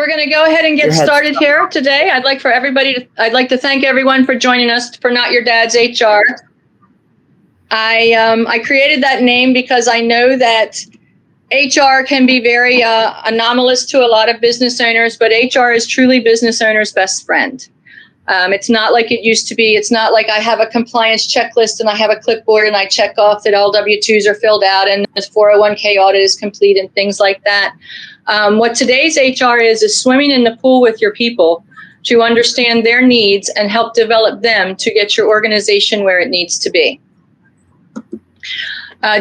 We're going to go ahead and get started here today. I'd like to thank everyone for joining us for Not Your Dad's HR. I created that name because I know that HR can be very anomalous to a lot of business owners, but HR is truly business owners' best friend. It's not like it used to be. It's not like I have a compliance checklist and I have a clipboard and I check off that all W-2s are filled out and this 401k audit is complete and things like that. What today's HR is swimming in the pool with your people to understand their needs and help develop them to get your organization where it needs to be.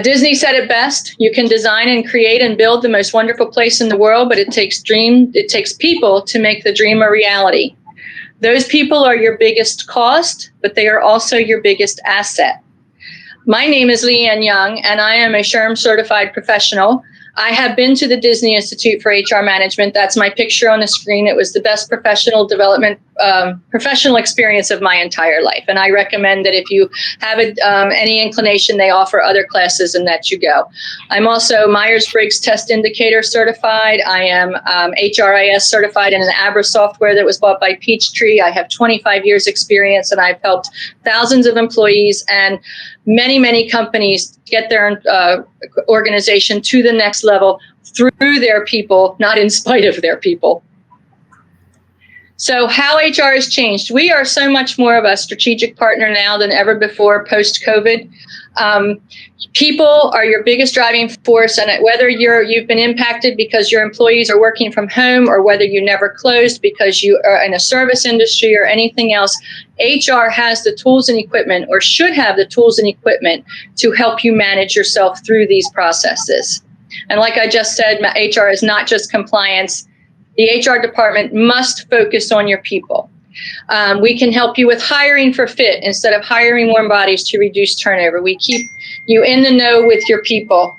Disney said it best. You can design and create and build the most wonderful place in the world, but it takes people to make the dream a reality. Those people are your biggest cost, but they are also your biggest asset. My name is Leanne Young, and I am a SHRM certified professional. I have been to the Disney Institute for HR Management. That's my picture on the screen. It was the best professional experience of my entire life. And I recommend that if you have any inclination, they offer other classes and that you go. I'm also Myers-Briggs Test Indicator certified. I am HRIS certified in an ABRA software that was bought by Peachtree. I have 25 years experience and I've helped thousands of employees and many, many companies get their organization to the next level through their people, not in spite of their people. So how HR has changed. We are so much more of a strategic partner now than ever before post-COVID. People are your biggest driving force, and whether you've been impacted because your employees are working from home or whether you never closed because you are in a service industry or anything else, HR has the tools and equipment, or should have the tools and equipment, to help you manage yourself through these processes. And like I just said, HR is not just compliance. The HR department must focus on your people. We can help you with hiring for fit instead of hiring warm bodies to reduce turnover. We keep you in the know with your people.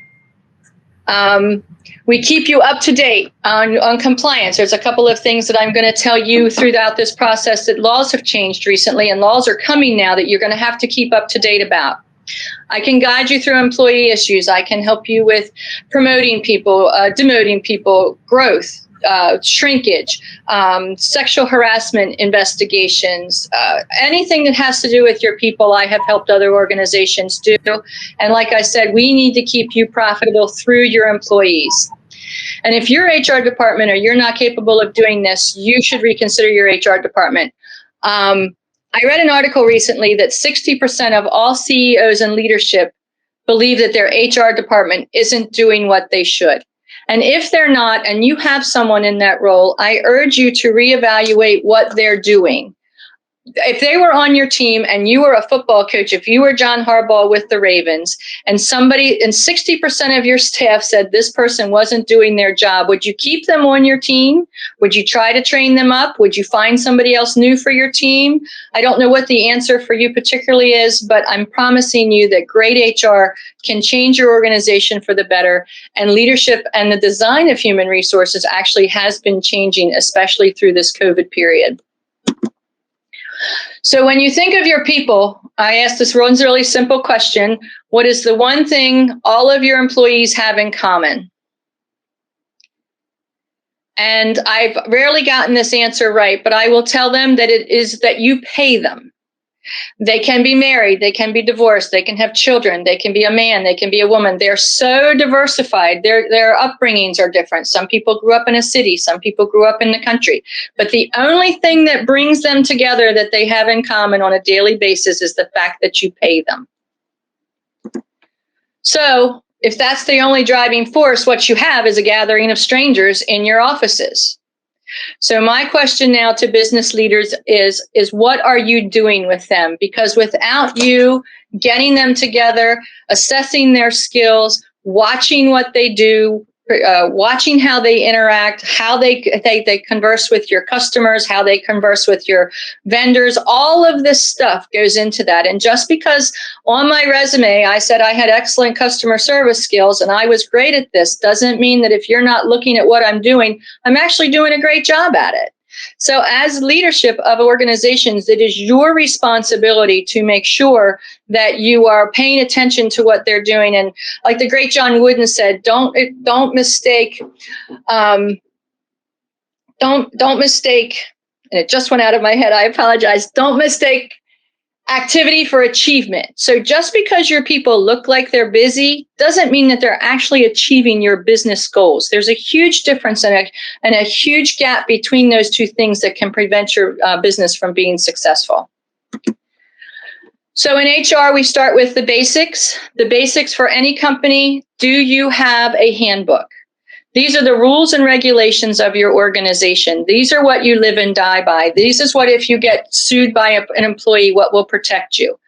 We keep you up to date on compliance. There's a couple of things that I'm going to tell you throughout this process that laws have changed recently and laws are coming now that you're going to have to keep up to date about. I can guide you through employee issues. I can help you with promoting people, demoting people, growth. Shrinkage, sexual harassment investigations, anything that has to do with your people, I have helped other organizations do. And like I said, we need to keep you profitable through your employees. And if your HR department or you're not capable of doing this, you should reconsider your HR department. I read an article recently that 60% of all CEOs and leadership believe that their HR department isn't doing what they should. And if they're not, and you have someone in that role, I urge you to reevaluate what they're doing. If they were on your team and you were a football coach, if you were John Harbaugh with the Ravens, and 60% of your staff said this person wasn't doing their job, would you keep them on your team? Would you try to train them up? Would you find somebody else new for your team? I don't know what the answer for you particularly is, but I'm promising you that great HR can change your organization for the better, and leadership and the design of human resources actually has been changing, especially through this COVID period. So when you think of your people, I ask this one really simple question. What is the one thing all of your employees have in common? And I've rarely gotten this answer right, but I will tell them that it is that you pay them. They can be married, they can be divorced, they can have children, they can be a man, they can be a woman. They're so diversified. Their upbringings are different. Some people grew up in a city, some people grew up in the country. But the only thing that brings them together that they have in common on a daily basis is the fact that you pay them. So if that's the only driving force, what you have is a gathering of strangers in your offices. So my question now to business leaders is what are you doing with them? Because without you getting them together, assessing their skills, watching what they do, watching how they interact, how they converse with your customers, how they converse with your vendors, all of this stuff goes into that. And just because on my resume I said I had excellent customer service skills and I was great at this, doesn't mean that if you're not looking at what I'm doing, I'm actually doing a great job at it. So as leadership of organizations, it is your responsibility to make sure that you are paying attention to what they're doing. And like the great John Wooden said, don't mistake don't mistake, and it just went out of my head, I apologize. Don't mistake activity for achievement. So just because your people look like they're busy doesn't mean that they're actually achieving your business goals. There's a huge difference and a huge gap between those two things that can prevent your business from being successful. So in HR, we start with the basics. The basics for any company. Do you have a handbook? These are the rules and regulations of your organization. These are what you live and die by. This is what, if you get sued by an employee, what will protect you.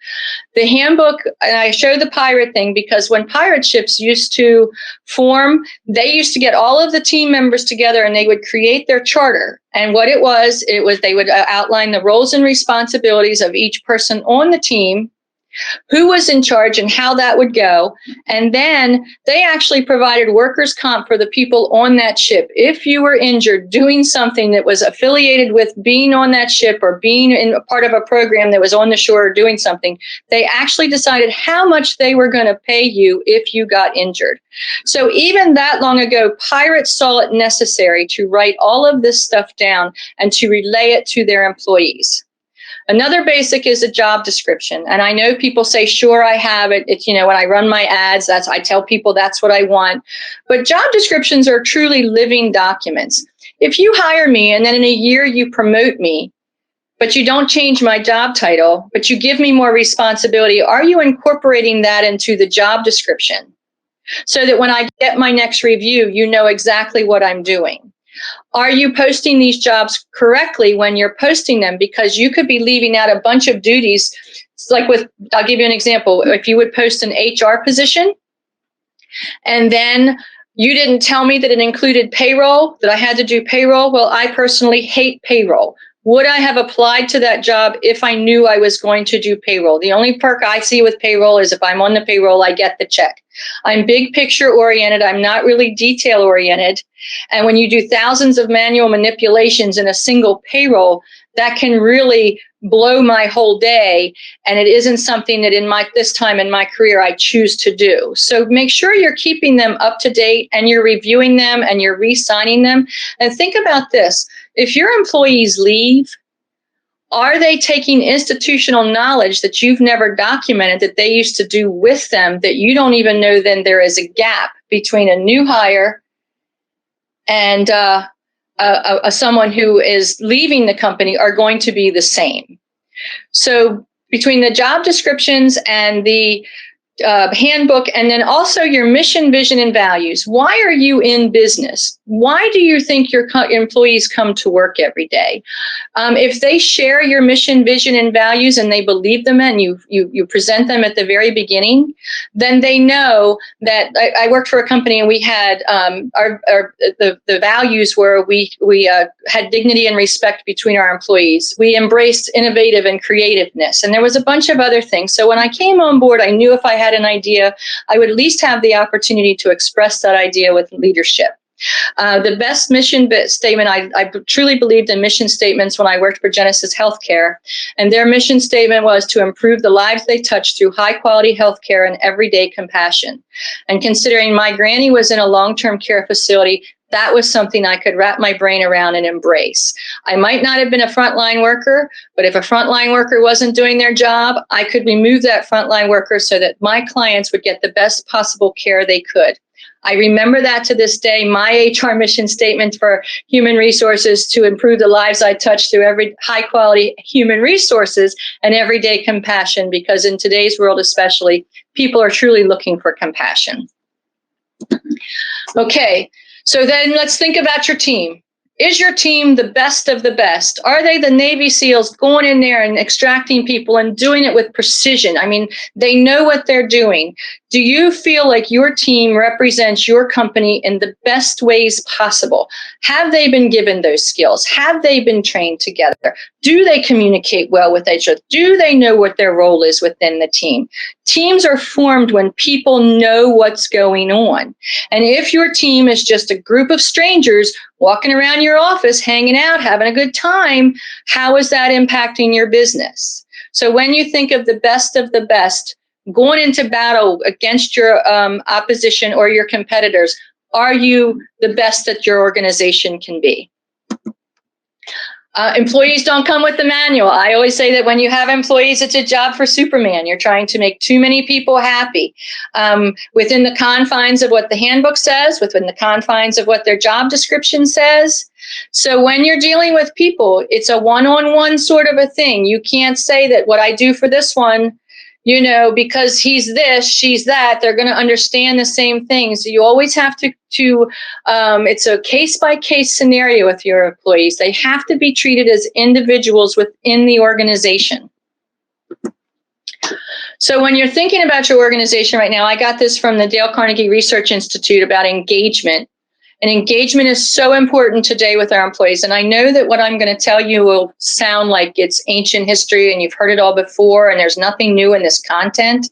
The handbook, and I show the pirate thing because when pirate ships used to form, they used to get all of the team members together and they would create their charter. And what it was they would outline the roles and responsibilities of each person on the team, who was in charge and how that would go. And then they actually provided workers' comp for the people on that ship. If you were injured doing something that was affiliated with being on that ship or being in a part of a program that was on the shore doing something, they actually decided how much they were going to pay you if you got injured. So even that long ago, pirates saw it necessary to write all of this stuff down and to relay it to their employees. Another basic is a job description. And I know people say, sure, I have it. It's, when I run my ads, I tell people that's what I want. But job descriptions are truly living documents. If you hire me and then in a year you promote me, but you don't change my job title, but you give me more responsibility, are you incorporating that into the job description so that when I get my next review, you know exactly what I'm doing? Are you posting these jobs correctly when you're posting them? Because you could be leaving out a bunch of duties. It's like I'll give you an example. If you would post an HR position and then you didn't tell me that it included payroll, that I had to do payroll. Well, I personally hate payroll. Would I have applied to that job if I knew I was going to do payroll? The only perk I see with payroll is if I'm on the payroll, I get the check. I'm big picture oriented. I'm not really detail oriented. And when you do thousands of manual manipulations in a single payroll, that can really blow my whole day. And it isn't something that this time in my career, I choose to do. So make sure you're keeping them up to date and you're reviewing them and you're re-signing them. And think about this. If your employees leave, are they taking institutional knowledge that you've never documented that they used to do with them that you don't even know? Then there is a gap between a new hire and someone who is leaving the company are going to be the same. So between the job descriptions and the handbook, and then also your mission, vision, and values. Why are you in business? Why do you think your employees come to work every day? If they share your mission, vision, and values, and they believe them, and you present them at the very beginning, then they know that. I worked for a company, and we had the values were we had dignity and respect between our employees. We embraced innovative and creativeness, and there was a bunch of other things. So when I came on board, I knew if I had an idea, I would at least have the opportunity to express that idea with leadership. The best mission statement, I truly believed in mission statements when I worked for Genesis Healthcare. And their mission statement was to improve the lives they touch through high quality healthcare and everyday compassion. And considering my granny was in a long-term care facility, that was something I could wrap my brain around and embrace. I might not have been a frontline worker, but if a frontline worker wasn't doing their job, I could remove that frontline worker so that my clients would get the best possible care they could. I remember that to this day. My HR mission statement for human resources to improve the lives I touch through every high quality human resources and everyday compassion, because in today's world especially, people are truly looking for compassion. Okay. So then let's think about your team. Is your team the best of the best? Are they the Navy SEALs going in there and extracting people and doing it with precision? I mean, they know what they're doing. Do you feel like your team represents your company in the best ways possible? Have they been given those skills? Have they been trained together? Do they communicate well with each other? Do they know what their role is within the team? Teams are formed when people know what's going on. And if your team is just a group of strangers walking around your office, hanging out, having a good time, how is that impacting your business? So when you think of the best, going into battle against your opposition or your competitors, are you the best that your organization can be? Employees don't come with the manual. I always say that when you have employees, it's a job for Superman. You're trying to make too many people happy within the confines of what the handbook says, within the confines of what their job description says. So when you're dealing with people, it's a one-on-one sort of a thing. You can't say that what I do for this one, because he's this, she's that, they're going to understand the same things. So you always have to it's a case-by-case scenario with your employees. They have to be treated as individuals within the organization. So when you're thinking about your organization right now, I got this from the Dale Carnegie Research Institute about engagement. And engagement is so important today with our employees. And I know that what I'm going to tell you will sound like it's ancient history and you've heard it all before and there's nothing new in this content.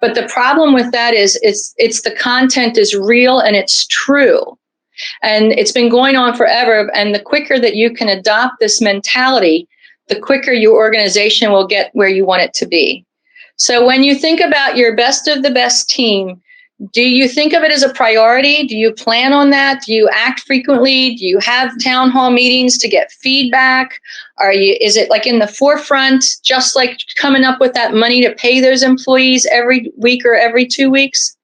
But the problem with that is it's the content is real and it's true. And it's been going on forever. And the quicker that you can adopt this mentality, the quicker your organization will get where you want it to be. So when you think about your best of the best team, do you think of it as a priority? Do you plan on that? Do you act frequently? Do you have town hall meetings to get feedback? Is it like in the forefront, just like coming up with that money to pay those employees every week or every 2 weeks?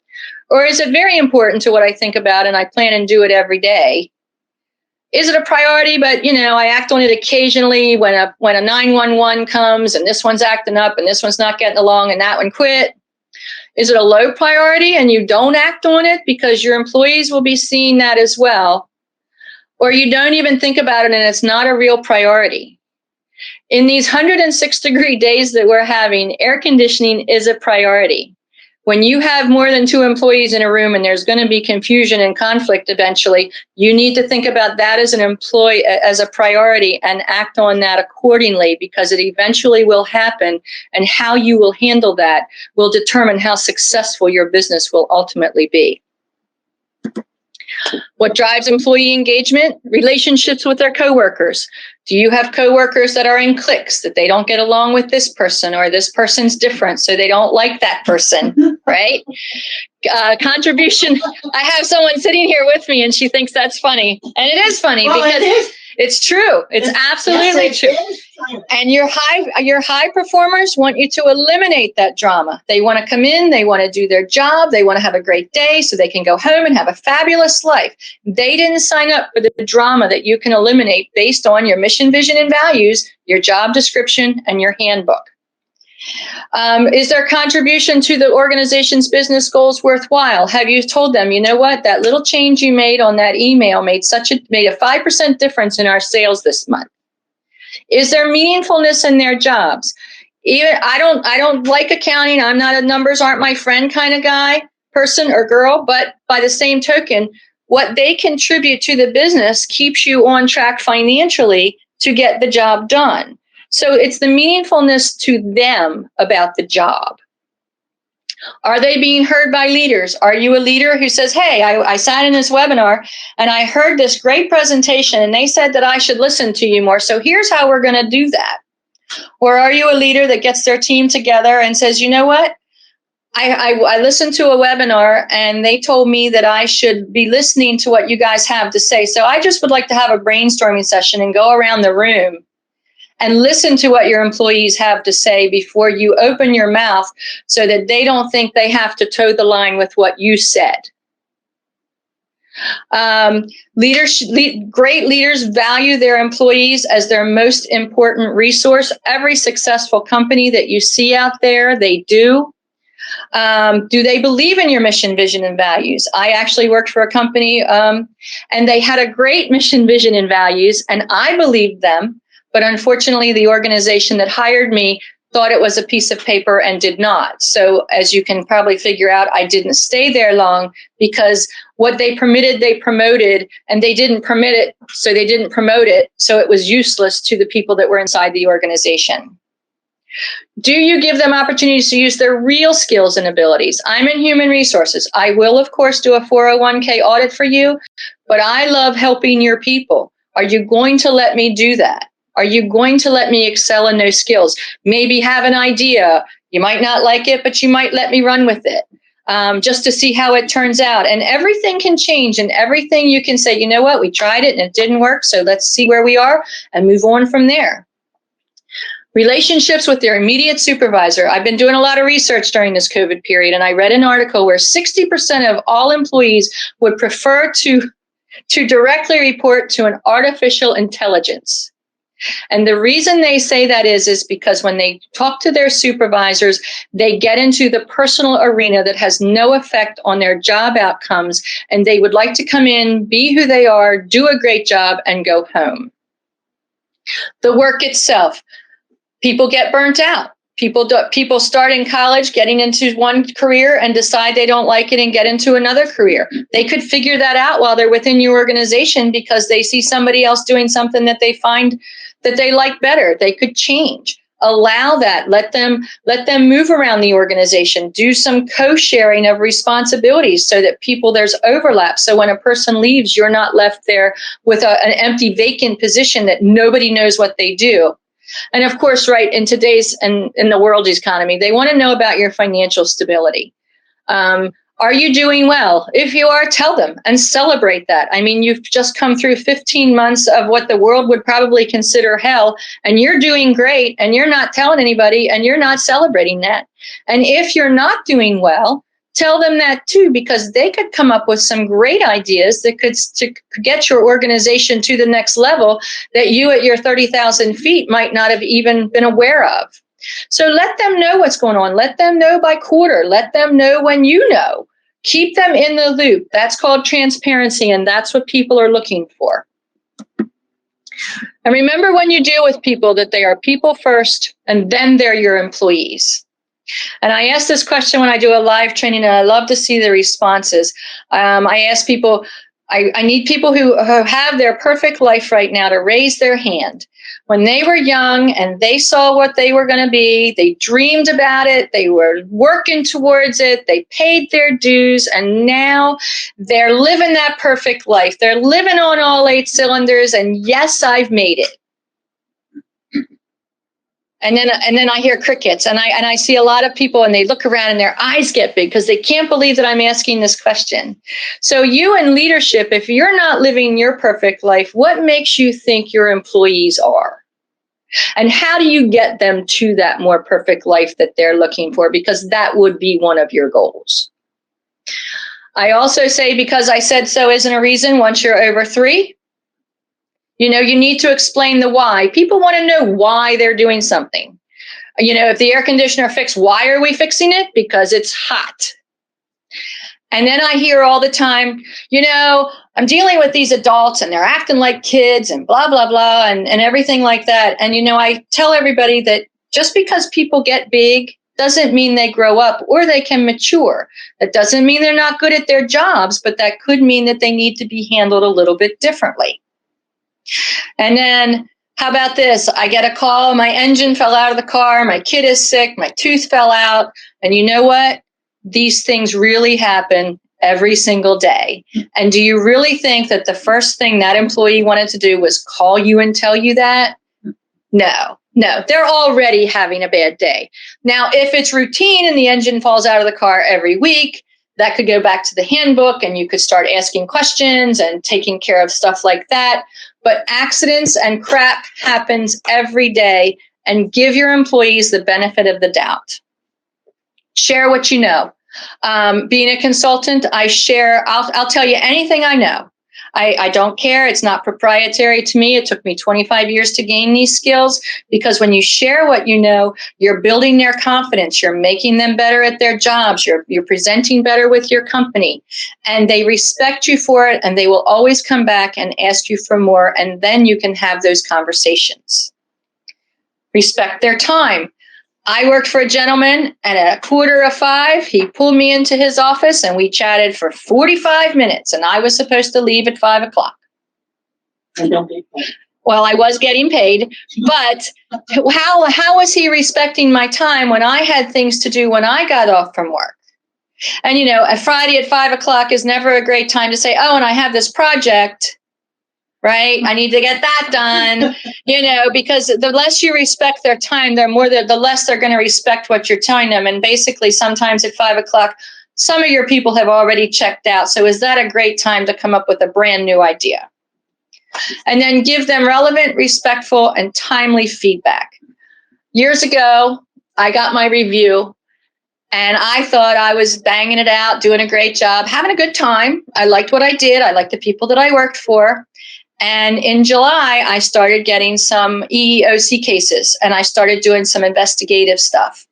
Or is it very important to what I think about and I plan and do it every day? Is it a priority, but I act on it occasionally when a 911 comes and this one's acting up and this one's not getting along and that one quit? Is it a low priority and you don't act on it because your employees will be seeing that as well? Or you don't even think about it and it's not a real priority? In these 106-degree days that we're having, air conditioning is a priority. When you have more than 2 employees in a room and there's going to be confusion and conflict eventually, you need to think about that as an employee, as a priority, and act on that accordingly because it eventually will happen. And how you will handle that will determine how successful your business will ultimately be. What drives employee engagement? Relationships with their coworkers. Do you have coworkers that are in cliques, that they don't get along with this person or this person's different, so they don't like that person, right? Contribution. I have someone sitting here with me and she thinks that's funny. And it is funny because it's true. It's absolutely true. And your high performers want you to eliminate that drama. They want to come in, they want to do their job, they want to have a great day so they can go home and have a fabulous life. They didn't sign up for the drama that you can eliminate based on your mission, vision, and values, your job description, and your handbook. Is their contribution to the organization's business goals worthwhile? Have you told them, you know what, that little change you made on that email made a 5% difference in our sales this month? Is there meaningfulness in their jobs? I don't like accounting. I'm not a numbers aren't my friend kind of guy, person or girl, but by the same token, what they contribute to the business keeps you on track financially to get the job done. So it's the meaningfulness to them about the job. Are they being heard by leaders? Are you a leader who says, hey, I sat in this webinar and I heard this great presentation and they said that I should listen to you more. So here's how we're going to do that. Or are you a leader that gets their team together and says, you know what? I listened to a webinar and they told me that I should be listening to what you guys have to say. So I just would like to have a brainstorming session and go around the room and listen to what your employees have to say before you open your mouth so that they don't think they have to toe the line with what you said. Great leaders value their employees as their most important resource. Every successful company that you see out there, they do. Do they believe in your mission, vision, and values? I actually worked for a company and they had a great mission, vision, and values, and I believed them. But unfortunately, the organization that hired me thought it was a piece of paper and did not. So as you can probably figure out, I didn't stay there long because what they permitted, they promoted, and they didn't permit it, so they didn't promote it. So it was useless to the people that were inside the organization. Do you give them opportunities to use their real skills and abilities? I'm in human resources. I will, of course, do a 401k audit for you, but I love helping your people. Are you going to let me do that? Are you going to let me excel in those skills? Maybe have an idea. You might not like it, but you might let me run with it. just to see how it turns out. And everything can change, and everything you can say, you know what, we tried it and it didn't work, so let's see where we are and move on from there. Relationships with their immediate supervisor. I've been doing a lot of research during this COVID period, and I read an article where 60% of all employees would prefer to directly report to an artificial intelligence. And the reason they say that is because when they talk to their supervisors, they get into the personal arena that has no effect on their job outcomes, and they would like to come in, be who they are, do a great job, and go home. The work itself. People get burnt out. People start in college getting into one career and decide they don't like it and get into another career. They could figure that out while they're within your organization because they see somebody else doing something that they find that they like better. They could change. Allow that. Let them move around the organization. Do some co-sharing of responsibilities so that there's overlap. So when a person leaves, you're not left there with an empty, vacant position that nobody knows what they do. And of course, right, in today's and in the world's economy, they want to know about your financial stability. Are you doing well? If you are, tell them and celebrate that. I mean, you've just come through 15 months of what the world would probably consider hell, and you're doing great, and you're not telling anybody, and you're not celebrating that. And if you're not doing well, tell them that too, because they could come up with some great ideas that could get your organization to the next level that you at your 30,000 feet might not have even been aware of. So let them know what's going on. Let them know by quarter. Let them know when you know. Keep them in the loop. That's called transparency, and that's what people are looking for. And remember, when you deal with people, that they are people first, and then they're your employees. And I ask this question when I do a live training, and I love to see the responses. I ask people, I need people who have their perfect life right now to raise their hand. When they were young and they saw what they were going to be, they dreamed about it, they were working towards it, they paid their dues, and now they're living that perfect life. They're living on all 8 cylinders, and yes, I've made it. And then I hear crickets, and I see a lot of people, and they look around and their eyes get big because they can't believe that I'm asking this question. So you in leadership, if you're not living your perfect life, what makes you think your employees are? And how do you get them to that more perfect life that they're looking for? Because that would be one of your goals. I also say, because I said so isn't a reason once you're over 3. You need to explain the why. People want to know why they're doing something. If the air conditioner fixed, why are we fixing it? Because it's hot. And then I hear all the time, I'm dealing with these adults and they're acting like kids and blah, blah, blah, and everything like that. And, I tell everybody that just because people get big doesn't mean they grow up or they can mature. That doesn't mean they're not good at their jobs, but that could mean that they need to be handled a little bit differently. And then, how about this? I get a call, my engine fell out of the car, my kid is sick, my tooth fell out. And you know what? These things really happen every single day. And do you really think that the first thing that employee wanted to do was call you and tell you that? No, they're already having a bad day. Now, if it's routine and the engine falls out of the car every week, that could go back to the handbook and you could start asking questions and taking care of stuff like that. But accidents and crap happens every day, and give your employees the benefit of the doubt. Share what you know. Being a consultant, I'll tell you anything I know. I don't care. It's not proprietary to me. It took me 25 years to gain these skills, because when you share what you know, you're building their confidence. You're making them better at their jobs. You're presenting better with your company, and they respect you for it, and they will always come back and ask you for more, and then you can have those conversations. Respect their time. I worked for a gentleman, and at 4:45, he pulled me into his office and we chatted for 45 minutes, and I was supposed to leave at 5 o'clock. I don't get paid. Well, I was getting paid, but how was he respecting my time when I had things to do when I got off from work? And, a Friday at 5 o'clock is never a great time to say, oh, and I have this project. Right? I need to get that done, because the less you respect their time, the less they're going to respect what you're telling them. And basically, sometimes at 5 o'clock, Some of your people have already checked out. So is that a great time to come up with a brand new idea? And then give them relevant, respectful, and timely feedback. Years ago, I got my review and I thought I was banging it out, doing a great job, having a good time. I liked what I did. I liked the people that I worked for. And in July, I started getting some EEOC cases and I started doing some investigative stuff.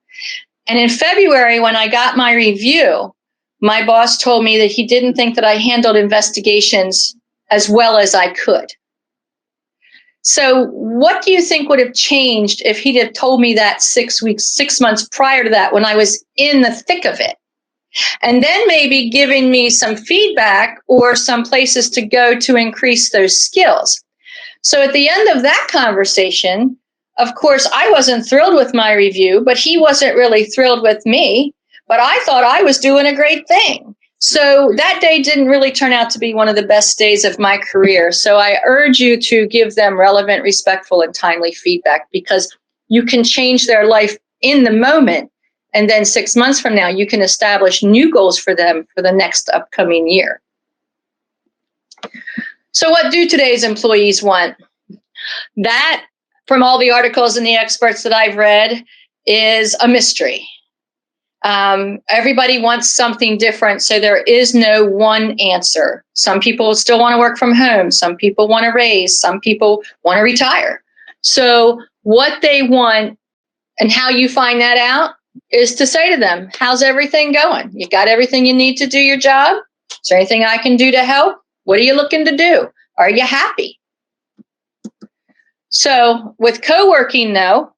And in February, when I got my review, my boss told me that he didn't think that I handled investigations as well as I could. So what do you think would have changed if he'd have told me that 6 months prior to that, when I was in the thick of it? And then maybe giving me some feedback or some places to go to increase those skills. So at the end of that conversation, of course, I wasn't thrilled with my review, but he wasn't really thrilled with me. But I thought I was doing a great thing. So that day didn't really turn out to be one of the best days of my career. So I urge you to give them relevant, respectful, and timely feedback, because you can change their life in the moment. And then 6 months from now, you can establish new goals for them for the next upcoming year. So what do today's employees want? That, from all the articles and the experts that I've read, is a mystery. Everybody wants something different, so there is no one answer. Some people still want to work from home. Some people want to raise. Some people want to retire. So what they want and how you find that out is to say to them, how's everything going? You got everything you need to do your job? Is there anything I can do to help? What are you looking to do? Are you happy? So with co-working, though,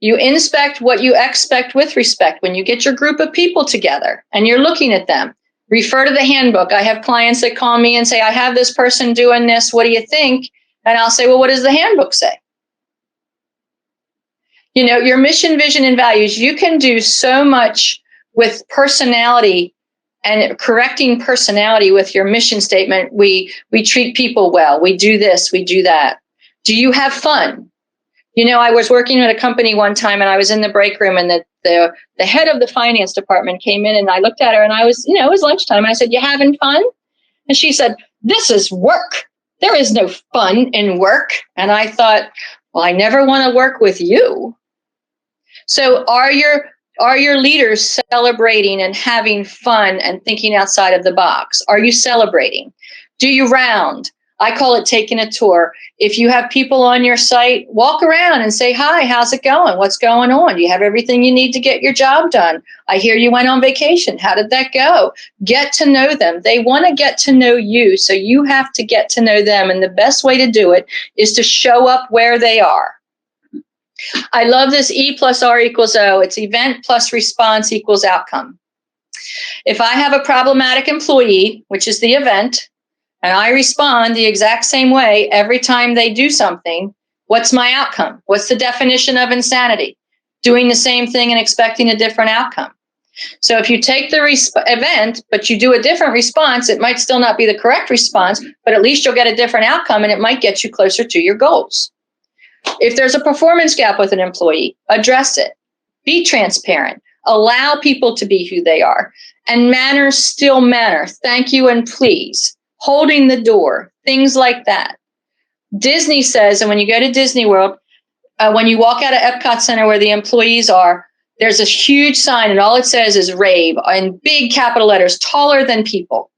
you inspect what you expect with respect. When you get your group of people together and you're looking at them, refer to the handbook. I have clients that call me and say, I have this person doing this. What do you think? And I'll say, well, what does the handbook say? You know, your mission, vision, and values, you can do so much with personality and correcting personality with your mission statement. We treat people well. We do this, we do that. Do you have fun? You know, I was working at a company one time and I was in the break room and the head of the finance department came in and I looked at her and I was, it was lunchtime. I said, you having fun? And she said, this is work. There is no fun in work. And I thought, well, I never want to work with you. So are your leaders celebrating and having fun and thinking outside of the box? Are you celebrating? Do you round? I call it taking a tour. If you have people on your site, walk around and say, hi, how's it going? What's going on? Do you have everything you need to get your job done? I hear you went on vacation. How did that go? Get to know them. They want to get to know you. So you have to get to know them. And the best way to do it is to show up where they are. I love this E plus R equals O. It's event plus response equals outcome. If I have a problematic employee, which is the event, and I respond the exact same way every time they do something, what's my outcome? What's the definition of insanity? Doing the same thing and expecting a different outcome. So if you take the event, but you do a different response, it might still not be the correct response, but at least you'll get a different outcome and it might get you closer to your goals. If there's a performance gap with an employee, address it. Be transparent. Allow people to be who they are. And manners still matter. Thank you and please. Holding the door, things like that. Disney says, and when you go to Disney World, when you walk out of Epcot Center where the employees are, there's a huge sign and all it says is rave in big capital letters, taller than people.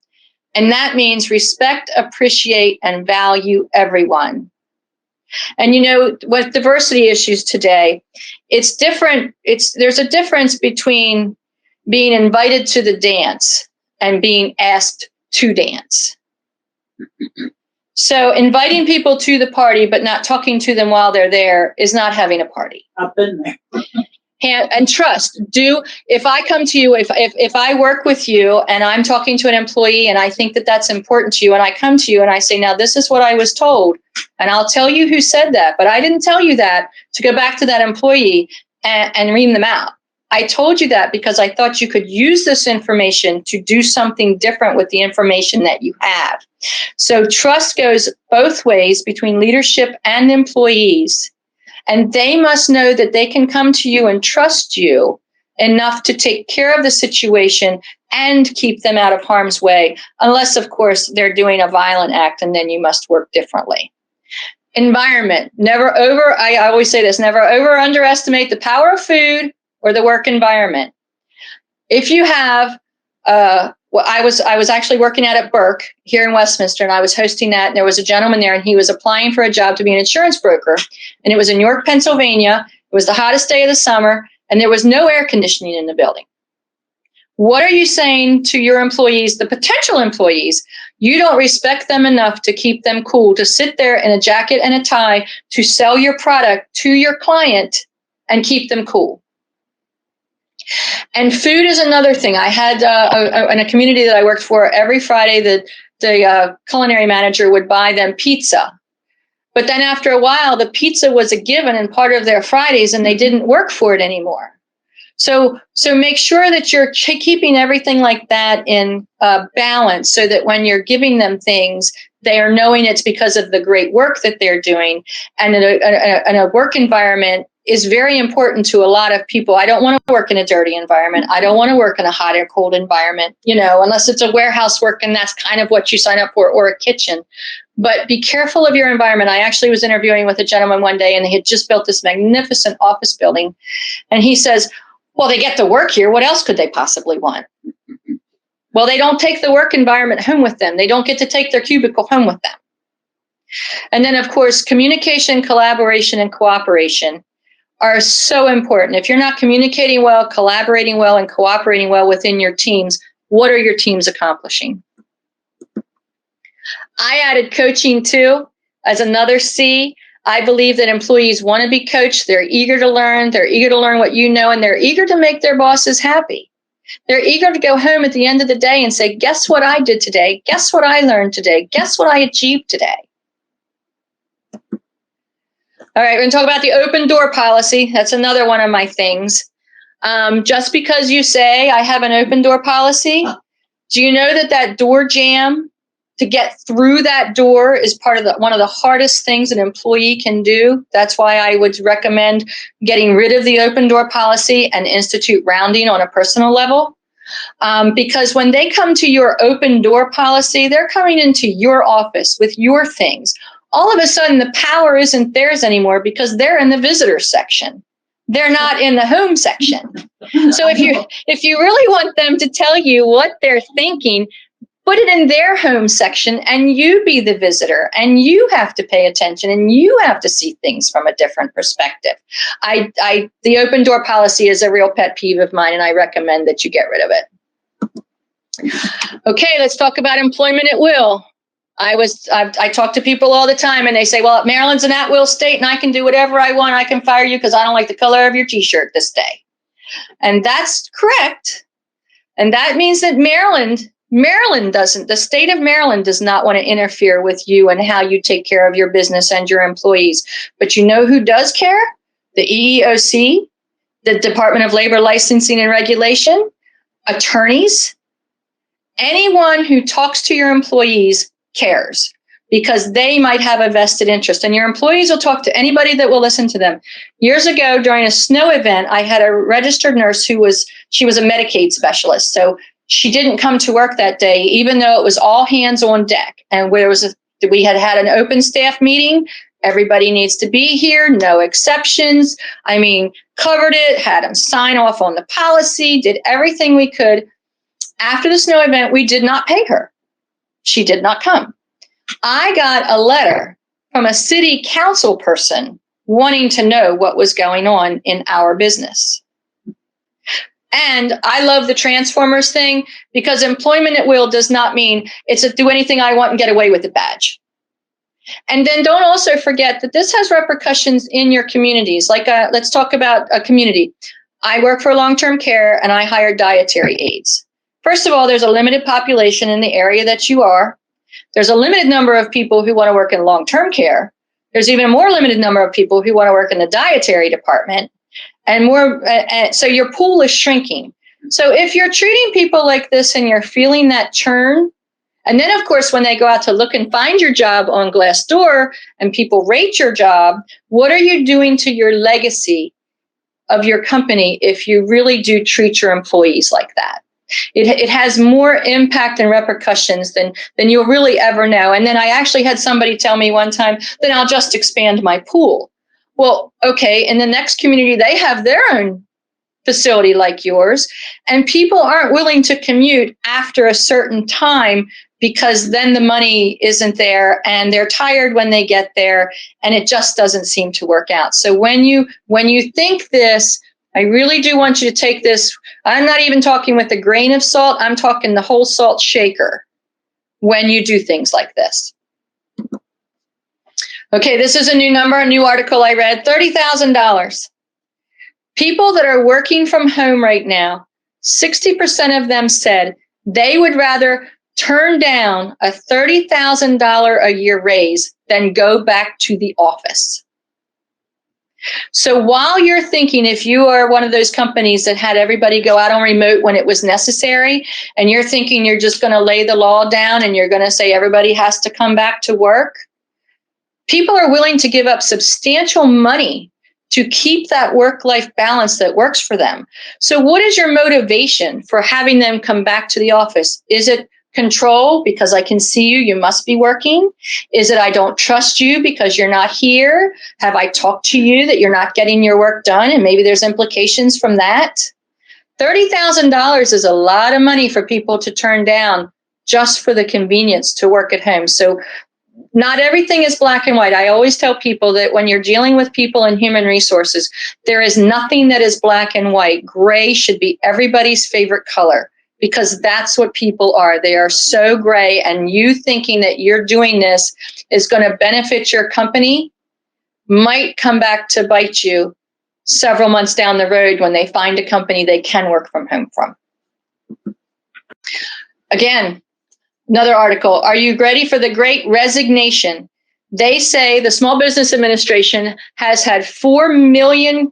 And that means respect, appreciate, and value everyone. And with diversity issues today, it's different. There's a difference between being invited to the dance and being asked to dance. So inviting people to the party, but not talking to them while they're there is not having a party. I've been there. And trust. If I come to you, if I work with you and I'm talking to an employee and I think that that's important to you and I come to you and I say, now this is what I was told, and I'll tell you who said that, but I didn't tell you that to go back to that employee and ream them out. I told you that because I thought you could use this information to do something different with the information that you have. So trust goes both ways between leadership and employees. And they must know that they can come to you and trust you enough to take care of the situation and keep them out of harm's way, unless, of course, they're doing a violent act, and then you must work differently. Environment. I always say this, never over underestimate the power of food or the work environment. If you have, I was actually working at Burke here in Westminster, and I was hosting that, and there was a gentleman there, and he was applying for a job to be an insurance broker, and it was in York, Pennsylvania. It was the hottest day of the summer, and there was no air conditioning in the building. What are you saying to your employees, the potential employees? You don't respect them enough to keep them cool, to sit there in a jacket and a tie to sell your product to your client and keep them cool. And food is another thing. I had in a community that I worked for, every Friday the culinary manager would buy them pizza. But then after a while, the pizza was a given and part of their Fridays, and they didn't work for it anymore. So make sure that you're keeping everything like that in balance, so that when you're giving them things, they are knowing it's because of the great work that they're doing. And a work environment is very important to a lot of people. I don't want to work in a dirty environment. I don't want to work in a hot or cold environment, unless it's a warehouse work, and that's kind of what you sign up for, or a kitchen. But be careful of your environment. I actually was interviewing with a gentleman one day, and he had just built this magnificent office building. And he says, well, they get to work here. What else could they possibly want? Well, they don't take the work environment home with them. They don't get to take their cubicle home with them. And then, of course, communication, collaboration, and cooperation are so important. If you're not communicating well, collaborating well, and cooperating well within your teams, what are your teams accomplishing? I added coaching too as another C. I believe that employees want to be coached. They're eager to learn. They're eager to learn what you know, and they're eager to make their bosses happy. They're eager to go home at the end of the day and say, guess what I did today? Guess what I learned today? Guess what I achieved today? All right, we're going to talk about the open door policy. That's another one of my things. Just because you say I have an open door policy, do you know that door jamb, to get through that door, is part of one of the hardest things an employee can do? That's why I would recommend getting rid of the open door policy and institute rounding on a personal level. Because when they come to your open door policy, they're coming into your office with your things. All of a sudden, the power isn't theirs anymore, because they're in the visitor section. They're not in the home section. So if you really want them to tell you what they're thinking, put it in their home section, and you be the visitor, and you have to pay attention, and you have to see things from a different perspective. The open door policy is a real pet peeve of mine, and I recommend that you get rid of it. Okay, let's talk about employment at will. I talk to people all the time, and they say, well, Maryland's an at-will state, and I can do whatever I want. I can fire you because I don't like the color of your T-shirt this day. And that's correct. And that means that the state of Maryland does not want to interfere with you and how you take care of your business and your employees. But you know who does care? The EEOC, the Department of Labor Licensing and Regulation, attorneys. Anyone who talks to your employees cares, because they might have a vested interest, and your employees will talk to anybody that will listen to them. Years ago, during a snow event, I had a registered nurse she was a Medicaid specialist. So she didn't come to work that day, even though it was all hands on deck. And we had an open staff meeting. Everybody needs to be here, no exceptions. Covered it, had them sign off on the policy, did everything we could. After the snow event, we did not pay her. She did not come. I got a letter from a city council person wanting to know what was going on in our business. And I love the Transformers thing, because employment at will does not mean it's a do anything I want and get away with it badge. And then don't also forget that this has repercussions in your communities. Let's talk about a community. I work for long-term care, and I hire dietary aides. First of all, there's a limited population in the area that you are. There's a limited number of people who want to work in long-term care. There's even a more limited number of people who want to work in the dietary department. And more, so your pool is shrinking. So if you're treating people like this and you're feeling that churn, and then of course, when they go out to look and find your job on Glassdoor and people rate your job, what are you doing to your legacy of your company if you really do treat your employees like that. It has more impact and repercussions than you'll really ever know. And then I actually had somebody tell me one time, then I'll just expand my pool. Well, okay, in the next community, they have their own facility like yours, and people aren't willing to commute after a certain time because then the money isn't there and they're tired when they get there, and it just doesn't seem to work out. So when you think this, I really do want you to take this. I'm not even talking with a grain of salt. I'm talking the whole salt shaker when you do things like this. Okay, this is a new number, a new article I read, $30,000. People that are working from home right now, 60% of them said they would rather turn down a $30,000 a year raise than go back to the office. So while you're thinking, if you are one of those companies that had everybody go out on remote when it was necessary, and you're thinking you're just going to lay the law down and you're going to say everybody has to come back to work, people are willing to give up substantial money to keep that work-life balance that works for them. So what is your motivation for having them come back to the office? Is it control because I can see you, you must be working? Is it I don't trust you because you're not here? Have I talked to you that you're not getting your work done and maybe there's implications from that? $30,000 is a lot of money for people to turn down just for the convenience to work at home. So not everything is black and white. I always tell people that when you're dealing with people in human resources, there is nothing that is black and white. Gray should be everybody's favorite color because that's what people are. They are so gray, and you thinking that you're doing this is going to benefit your company might come back to bite you several months down the road when they find a company they can work from home from. Again, another article, are you ready for the Great Resignation? They say the Small Business Administration has had 4 million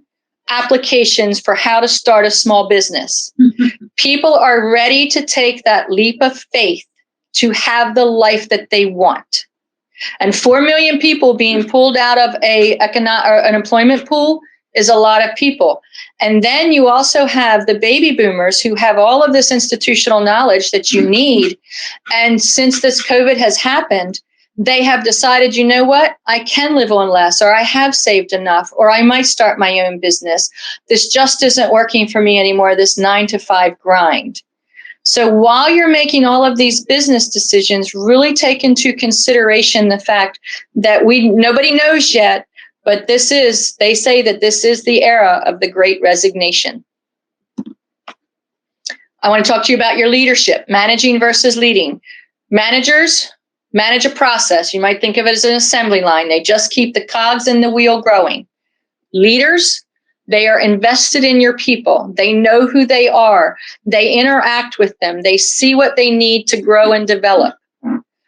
applications for how to start a small business. People are ready to take that leap of faith to have the life that they want. And 4 million people being pulled out of an employment pool is a lot of people. And then you also have the baby boomers who have all of this institutional knowledge that you need. And since this COVID has happened, they have decided, you know what, I can live on less, or I have saved enough, or I might start my own business. This just isn't working for me anymore, this 9-to-5 grind. So while you're making all of these business decisions, really take into consideration the fact that nobody knows yet, but they say that this is the era of the Great Resignation. I want to talk to you about your leadership, managing versus leading. Managers manage a process. You might think of it as an assembly line. They just keep the cogs in the wheel growing. Leaders, they are invested in your people. They know who they are. They interact with them. They see what they need to grow and develop.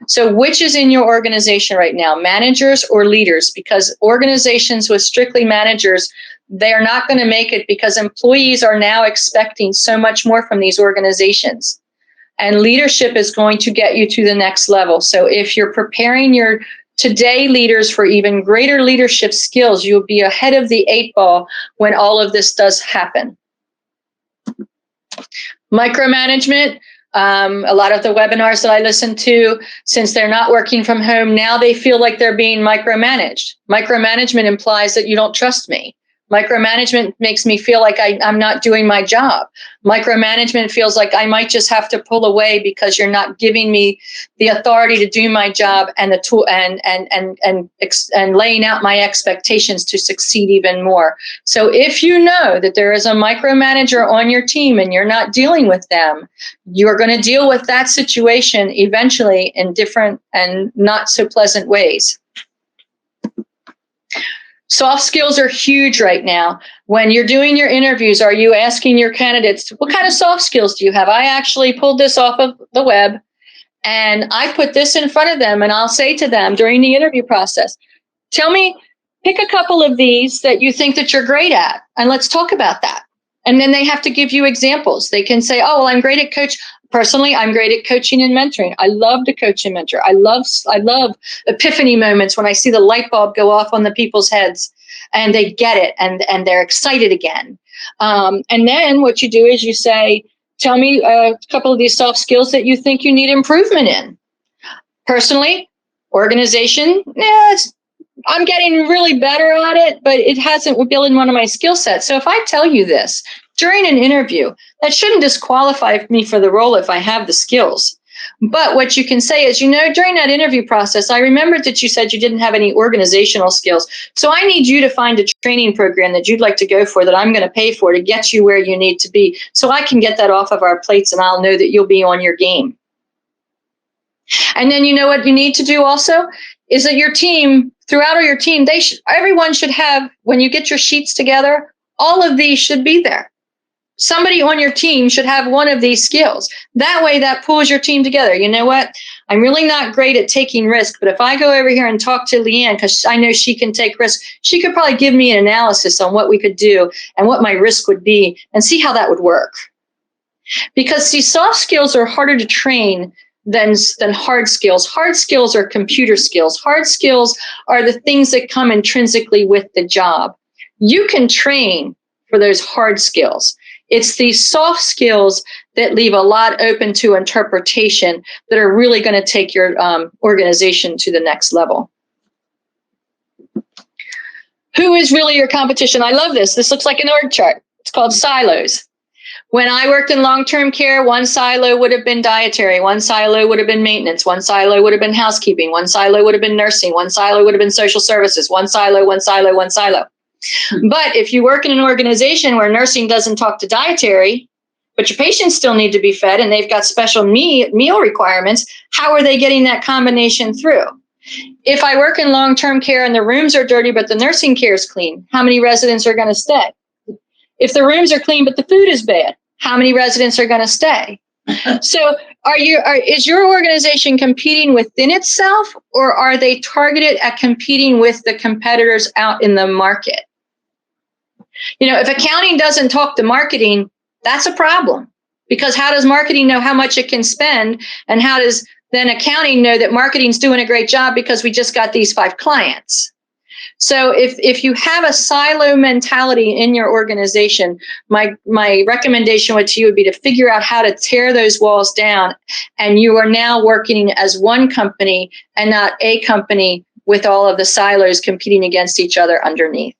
So which is in your organization right now, managers or leaders? Because organizations with strictly managers, they are not going to make it because employees are now expecting so much more from these organizations. And leadership is going to get you to the next level. So if you're preparing your today leaders for even greater leadership skills, you'll be ahead of the 8 ball when all of this does happen. Micromanagement. A lot of the webinars that I listen to, since they're not working from home, now they feel like they're being micromanaged. Micromanagement implies that you don't trust me. Micromanagement makes me feel like I'm not doing my job. Micromanagement feels like I might just have to pull away because you're not giving me the authority to do my job and the tool and laying out my expectations to succeed even more. So if you know that there is a micromanager on your team and you're not dealing with them, you're going to deal with that situation eventually in different and not so pleasant ways. Soft skills are huge right now. When you're doing your interviews, are you asking your candidates, what kind of soft skills do you have? I actually pulled this off of the web and I put this in front of them and I'll say to them during the interview process, pick a couple of these that you think that you're great at and let's talk about that. And then they have to give you examples. They can say, oh, well, I'm great at Personally, I'm great at coaching and mentoring. I love to coach and mentor. I love epiphany moments when I see the light bulb go off on the people's heads and they get it, and they're excited again. And then what you do is you say, tell me a couple of these soft skills that you think you need improvement in. Personally, organization, I'm getting really better at it, but it hasn't built in one of my skill sets. So if I tell you this during an interview, that shouldn't disqualify me for the role if I have the skills. But what you can say is, during that interview process, I remembered that you said you didn't have any organizational skills. So I need you to find a training program that you'd like to go for that I'm going to pay for to get you where you need to be, so I can get that off of our plates and I'll know that you'll be on your game. And then what you need to do also is that your team, throughout your team, everyone should have, when you get your sheets together, all of these should be there. Somebody on your team should have one of these skills. That way, that pulls your team together. You know what? I'm really not great at taking risk, but if I go over here and talk to Leanne, because I know she can take risks, she could probably give me an analysis on what we could do and what my risk would be and see how that would work. Because see, soft skills are harder to train than hard skills. Hard skills are computer skills. Hard skills are the things that come intrinsically with the job. You can train for those hard skills. It's these soft skills that leave a lot open to interpretation that are really going to take your organization to the next level. Who is really your competition? I love this. This looks like an org chart. It's called silos. When I worked in long-term care, one silo would have been dietary, one silo would have been maintenance, one silo would have been housekeeping, one silo would have been nursing, one silo would have been social services, one silo, one silo, one silo. But if you work in an organization where nursing doesn't talk to dietary, but your patients still need to be fed and they've got special meal requirements, how are they getting that combination through? If I work in long-term care and the rooms are dirty, but the nursing care is clean, how many residents are going to stay? If the rooms are clean, but the food is bad, how many residents are going to stay? So is your organization competing within itself, or are they targeted at competing with the competitors out in the market? If accounting doesn't talk to marketing, that's a problem, because how does marketing know how much it can spend? And how does then accounting know that marketing's doing a great job because we just got these 5 clients? So if you have a silo mentality in your organization, my recommendation to you would be to figure out how to tear those walls down. And you are now working as one company and not a company with all of the silos competing against each other underneath.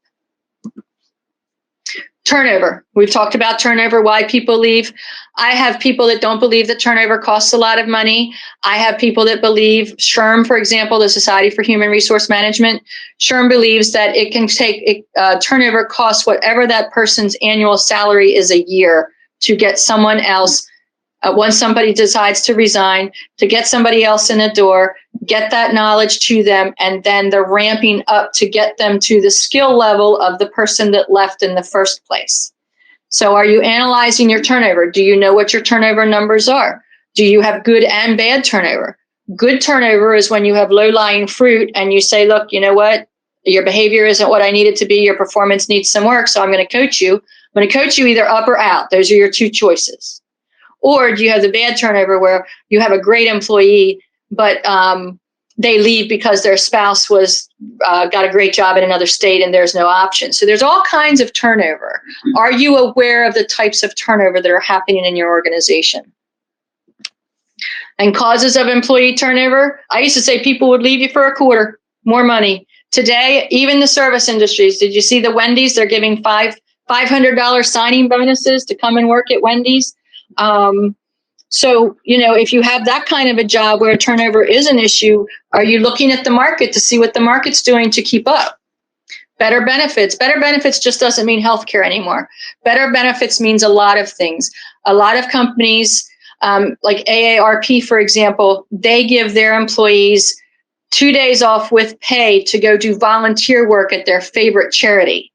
Turnover. We've talked about turnover, why people leave. I have people that don't believe that turnover costs a lot of money. I have people that believe, SHRM, for example, the Society for Human Resource Management, SHRM believes that it can take turnover costs whatever that person's annual salary is a year to get someone else, once somebody decides to resign, to get somebody else in the door, get that knowledge to them, and then the ramping up to get them to the skill level of the person that left in the first place. So are you analyzing your turnover? Do you know what your turnover numbers are? Do you have good and bad turnover? Good turnover is when you have low-lying fruit and you say, look, you know what? Your behavior isn't what I need it to be. Your performance needs some work, so I'm going to coach you. I'm going to coach you either up or out. Those are your 2 choices. Or do you have the bad turnover where you have a great employee, but they leave because their spouse was got a great job in another state and there's no option? So there's all kinds of turnover. Are you aware of the types of turnover that are happening in your organization? And causes of employee turnover, I used to say people would leave you for a quarter, more money. Today, even the service industries, did you see the Wendy's? They're giving $500 signing bonuses to come and work at Wendy's. So, if you have that kind of a job where turnover is an issue, are you looking at the market to see what the market's doing to keep up? Better benefits. Better benefits just doesn't mean healthcare anymore. Better benefits means a lot of things. A lot of companies, like AARP, for example, they give their employees 2 days off with pay to go do volunteer work at their favorite charity.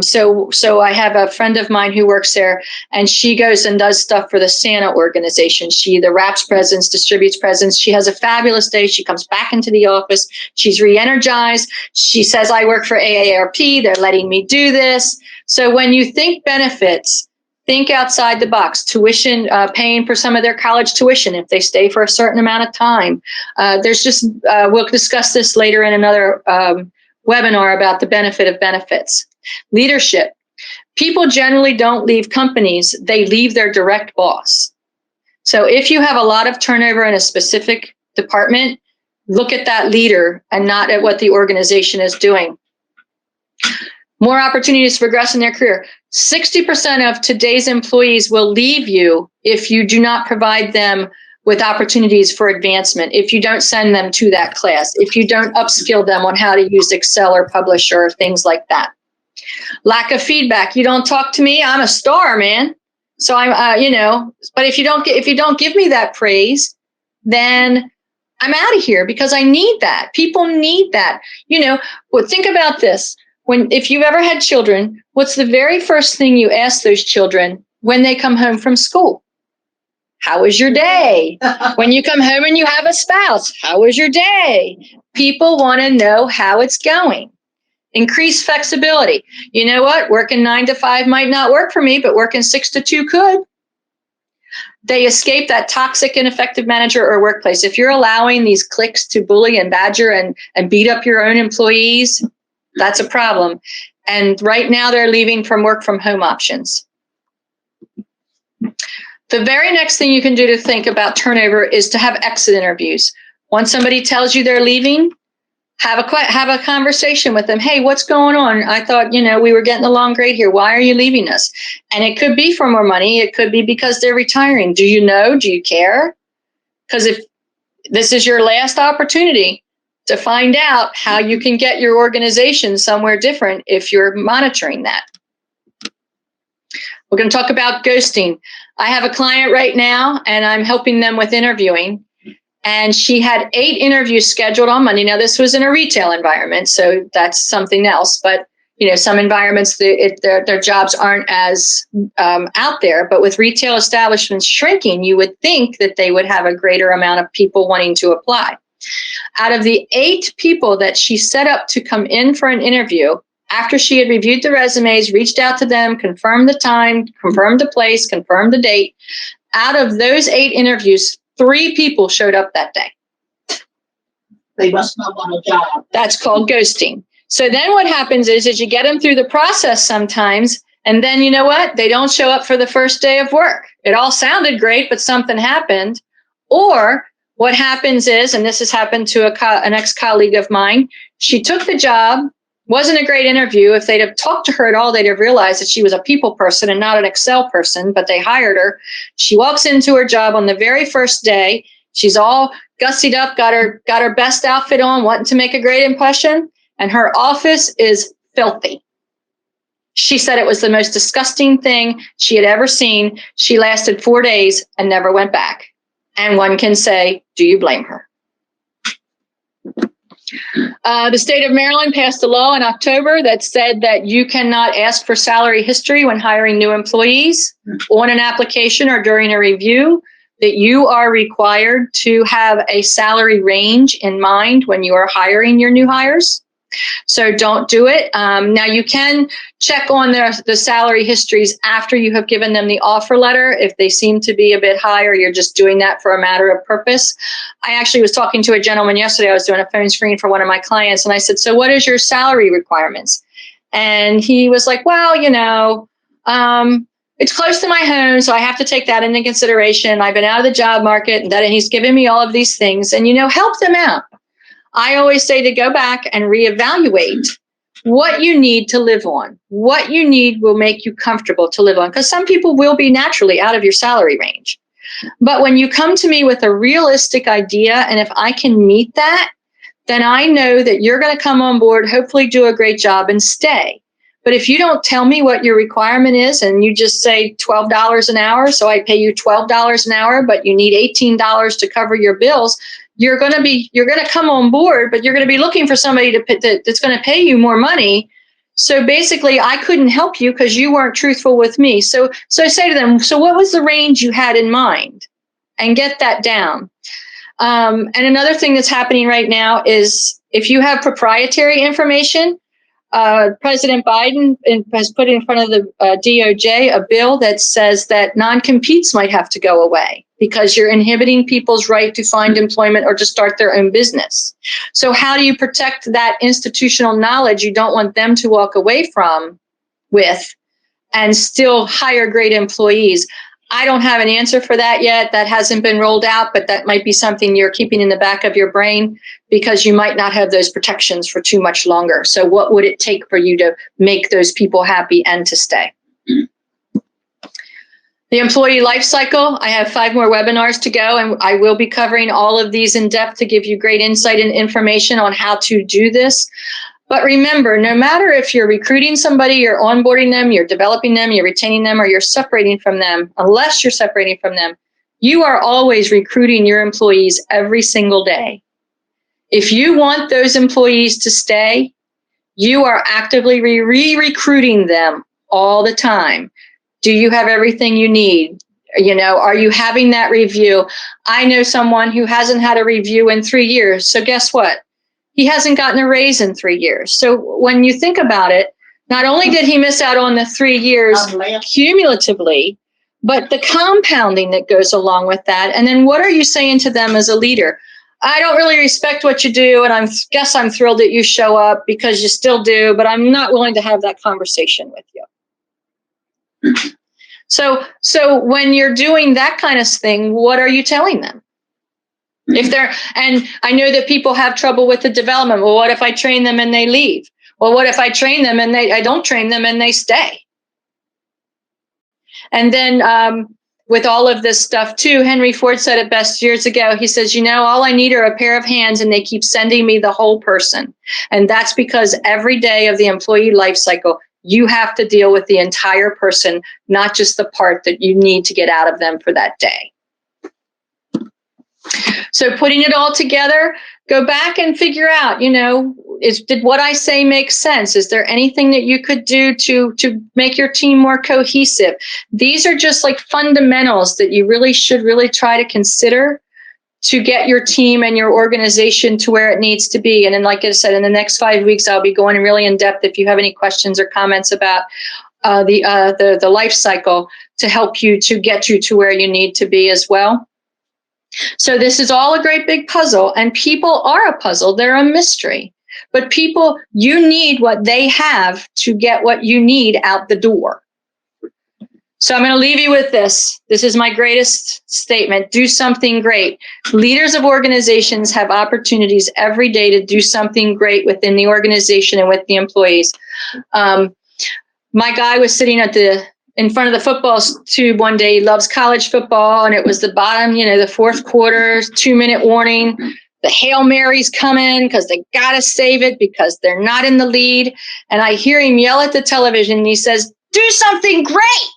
So I have a friend of mine who works there, and she goes and does stuff for the Santa organization. She either wraps presents, distributes presents. She has a fabulous day. She comes back into the office. She's re-energized. She says, I work for AARP. They're letting me do this. So when you think benefits, think outside the box. Tuition, paying for some of their college tuition if they stay for a certain amount of time. We'll discuss this later in another webinar about the benefit of benefits. Leadership. People generally don't leave companies, they leave their direct boss. So if you have a lot of turnover in a specific department, look at that leader and not at what the organization is doing. More opportunities to progress in their career. 60% of today's employees will leave you if you do not provide them with opportunities for advancement, if you don't send them to that class, if you don't upskill them on how to use Excel or Publisher or things like that. Lack of feedback. You don't talk to me, I'm a star, man. So I'm, but if you don't give me that praise, then I'm out of here because I need that. People need that. Well, think about this. If you've ever had children, what's the very first thing you ask those children when they come home from school? How was your day? When you come home and you have a spouse, how was your day? People want to know how it's going. Increase flexibility. You know what? Working 9 to 5 might not work for me, but working 6 to 2 could. They escape that toxic, ineffective manager or workplace. If you're allowing these cliques to bully and badger and beat up your own employees, that's a problem. And right now they're leaving from work from home options. The very next thing you can do to think about turnover is to have exit interviews. Once somebody tells you they're leaving, have a conversation with them. Hey, what's going on? I thought, we were getting along great here. Why are you leaving us? And it could be for more money. It could be because they're retiring. Do you know? Do you care? Because if this is your last opportunity to find out how you can get your organization somewhere different if you're monitoring that. We're going to talk about ghosting. I have a client right now, and I'm helping them with interviewing. And she had 8 interviews scheduled on Monday. Now, this was in a retail environment, so that's something else. But, some environments, their jobs aren't as out there. But with retail establishments shrinking, you would think that they would have a greater amount of people wanting to apply. Out of the 8 people that she set up to come in for an interview, after she had reviewed the resumes, reached out to them, confirmed the time, confirmed the place, confirmed the date, out of those 8 interviews, 3 people showed up that day. They must not want a job. That's called ghosting. So then what happens is you get them through the process sometimes, and then you know what? They don't show up for the first day of work. It all sounded great, but something happened. Or what happens is, and this has happened to an ex-colleague of mine, she took the job, wasn't a great interview. If they'd have talked to her at all, they'd have realized that she was a people person and not an Excel person, but they hired her. She walks into her job on the very first day. She's all gussied up, got her best outfit on, wanting to make a great impression, and her office is filthy. She said it was the most disgusting thing she had ever seen. She lasted 4 days and never went back. And one can say, do you blame her? The state of Maryland passed a law in October that said that you cannot ask for salary history when hiring new employees on an application or during a review, that you are required to have a salary range in mind when you are hiring your new hires. So don't do it. Now you can check on the salary histories after you have given them the offer letter. If they seem to be a bit higher, you're just doing that for a matter of purpose. I actually was talking to a gentleman yesterday. I was doing a phone screen for one of my clients, and I said, so what is your salary requirements? And he was like, well, it's close to my home, so I have to take that into consideration. I've been out of the job market, and he's giving me all of these things, and, help them out. I always say to go back and reevaluate what you need to live on. What you need will make you comfortable to live on, because some people will be naturally out of your salary range. But when you come to me with a realistic idea, and if I can meet that, then I know that you're going to come on board, hopefully do a great job and stay. But if you don't tell me what your requirement is and you just say $12 an hour, so I pay you $12 an hour, but you need $18 to cover your bills, you're going to come on board, but you're going to be looking for somebody that's going to pay you more money. So basically, I couldn't help you because you weren't truthful with me. So I say to them, so what was the range you had in mind? And get that down. And another thing that's happening right now is if you have proprietary information, President Biden has put in front of the DOJ a bill that says that non-competes might have to go away because you're inhibiting people's right to find employment or to start their own business. So how do you protect that institutional knowledge you don't want them to walk away from with and still hire great employees? I don't have an answer for that yet. That hasn't been rolled out, but that might be something you're keeping in the back of your brain because you might not have those protections for too much longer. So what would it take for you to make those people happy and to stay? The employee life cycle, I have 5 more webinars to go, and I will be covering all of these in depth to give you great insight and information on how to do this. But remember, no matter if you're recruiting somebody, you're onboarding them, you're developing them, you're retaining them, or you're separating from them, unless you're separating from them, you are always recruiting your employees every single day. If you want those employees to stay, you are actively re-recruiting them all the time. Do you have everything you need? Are you having that review? I know someone who hasn't had a review in 3 years. So guess what? He hasn't gotten a raise in 3 years. So when you think about it, not only did he miss out on the 3 years cumulatively, but the compounding that goes along with that. And then what are you saying to them as a leader? I don't really respect what you do, and I guess I'm thrilled that you show up because you still do, but I'm not willing to have that conversation with you. So when you're doing that kind of thing, what are you telling them? And I know that people have trouble with the development. Well, what if I train them and they leave? Well, what if I train them and I don't train them and they stay? And then with all of this stuff too, Henry Ford said it best years ago. He says, all I need are a pair of hands, and they keep sending me the whole person. And that's because every day of the employee life cycle, you have to deal with the entire person, not just the part that you need to get out of them for that day. So putting it all together, go back and figure out, did what I say make sense? Is there anything that you could do to make your team more cohesive? These are just like fundamentals that you really should try to consider to get your team and your organization to where it needs to be. And then, like I said, in the next 5 weeks, I'll be going really in depth if you have any questions or comments about the life cycle to help you to get you to where you need to be as well. So this is all a great big puzzle, and people are a puzzle. They're a mystery. But people, you need what they have to get what you need out the door. So I'm going to leave you with this. This is my greatest statement. Do something great. Leaders of organizations have opportunities every day to do something great within the organization and with the employees. My guy was sitting in front of the football tube one day. He loves college football, and it was the bottom, the fourth quarter, 2-minute warning. The Hail Mary's coming because they got to save it because they're not in the lead. And I hear him yell at the television, and he says, "Do something great."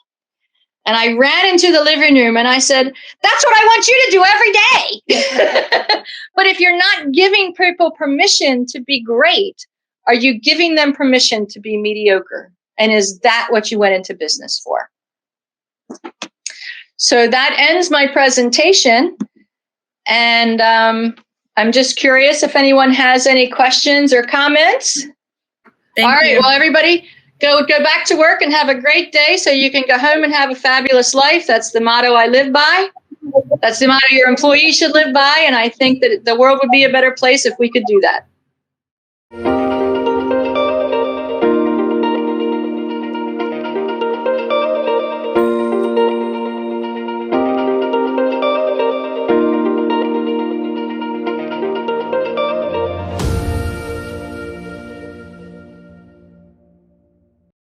And I ran into the living room and I said, "That's what I want you to do every day." But if you're not giving people permission to be great, are you giving them permission to be mediocre? And is that what you went into business for? So that ends my presentation. And I'm just curious if anyone has any questions or comments. All right, well, everybody, go back to work and have a great day so you can go home and have a fabulous life. That's the motto I live by. That's the motto your employees should live by. And I think that the world would be a better place if we could do that.